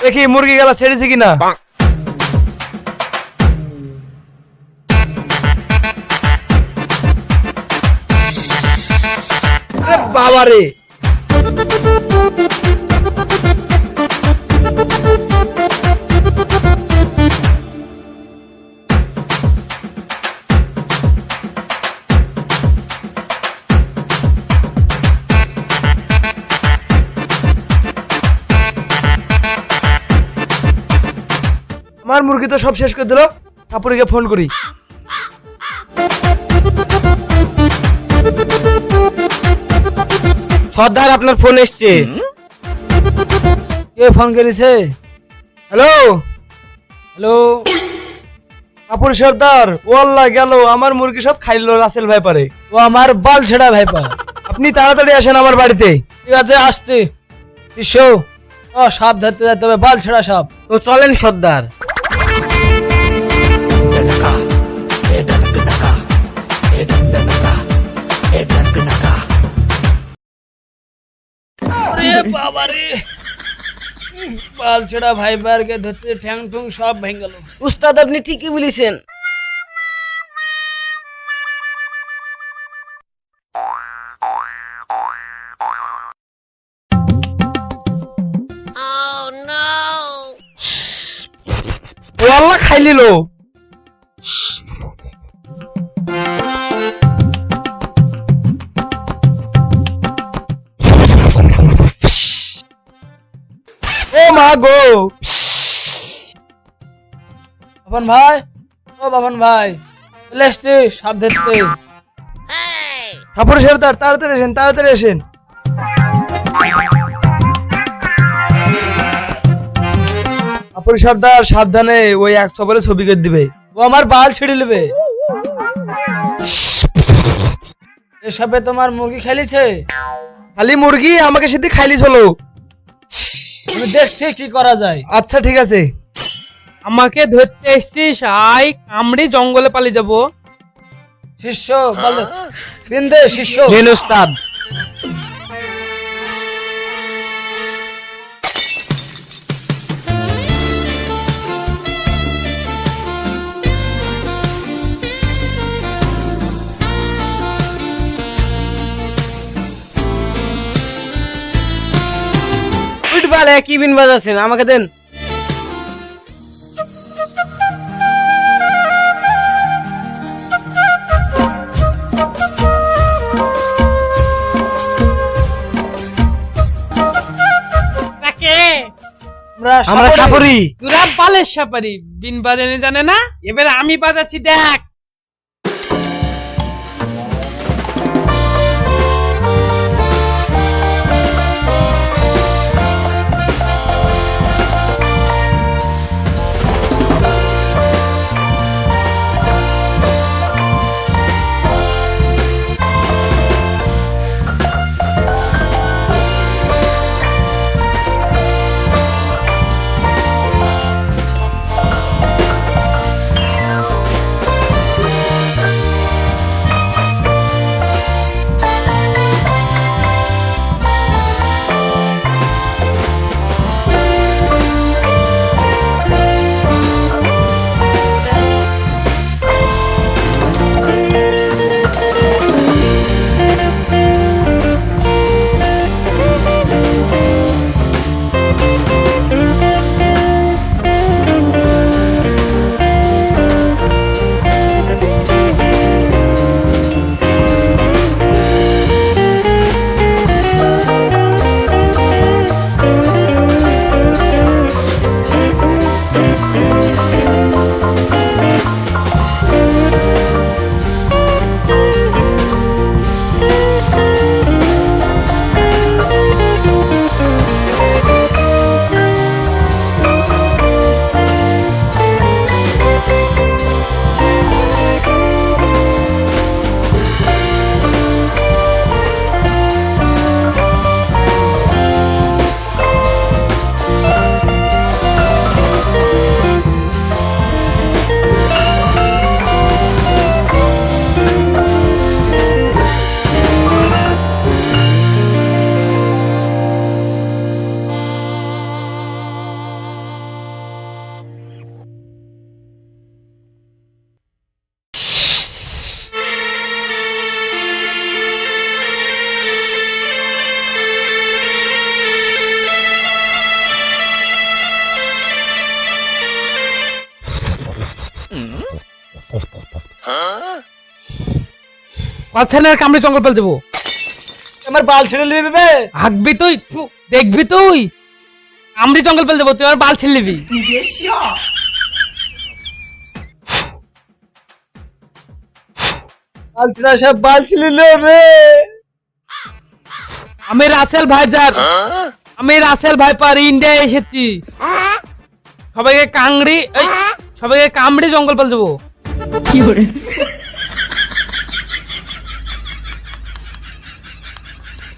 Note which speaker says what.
Speaker 1: দেখি মুরগি গেলা ছেড়েছে কিনা। বাবা রে, আমার মুরগি তো সব শেষ করে দিল। কাপুরিকে ফোন করি।
Speaker 2: সর্দার আপনার ফোন এসছে।
Speaker 1: কে ফোন করেছে? হ্যালো হ্যালো, কাপুর সর্দার। ও আল্লাহ গেল, আমার মুরগি সব খাইলো রাসেল ভাইপারে। ও আমার বাল ছেড়া ভাইপা। আপনি তাড়াতাড়ি আসেন আমার বাড়িতে। ঠিক আছে, আসছি। শিষ্য, ও সাপ ধরতে যেতে হবে, বাল ছেড়া সাপ।
Speaker 2: তো চলেন সর্দার।
Speaker 1: বাবারে, বাল ছেড়া ভাইপারকে ধরতে ঠ্যাং ঠুং সব ভেঙে গেল।
Speaker 2: উস্তাদ আপনি ঠিকই বলেছেন।
Speaker 1: ও আল্লাহ খাই নিল। ও মা গো। বাপন ভাই, ও বাপন ভাই, চলে এসছি সাপ ধরতে। ঠাকুর সর্দার তাড়াতাড়ি আসেন, তাড়াতাড়ি আসেন। ঠাকুর সর্দার সাবধানে, ওই 100 বলে ছবি করে দিবে। ও আমার বাল ছিঁড়ে নেবে। এসবে তোমার মুরগি খাইলিছে? খালি মুরগি আমাকে সেদিন খাইলি চলো। আমি দেখছি কি করা যায়। আচ্ছা ঠিক আছে।
Speaker 3: আমাকে ধরতে এসছিস, আই কামড়ি জঙ্গলে পালিয়ে যাব।
Speaker 1: শিষ্য বল, বিন্দে শিষ্য।
Speaker 2: জেন উস্তাদ। উঠবালে কি বিন বাজাচ্ছেন, আমাকে দেন।
Speaker 3: তাকে
Speaker 2: আমরা সাপুরি।
Speaker 3: তোরা বালের সাপারি, বিন বাজানে জানে না, এবার আমি বাজাচ্ছি দেখ। বালছেনের কামড়ে জঙ্গল পাল দেবো।
Speaker 1: আমার বাল ছেড়ে নিবি?
Speaker 3: হাঁকবি তুই, থু, দেখবি তুই, কামড়ে জঙ্গল পাল দেবো, তুই আমার বাল ছেড়ে নিবি।
Speaker 1: বাল ছেড়া সব বাল ছেড়ে রে।
Speaker 3: আমি রাসেল ভাইজান, আমি রাসেল ভাইপার ইন্ডিয়া এসেছি। সবাইকে কামড়ে জঙ্গল পাল দেবো।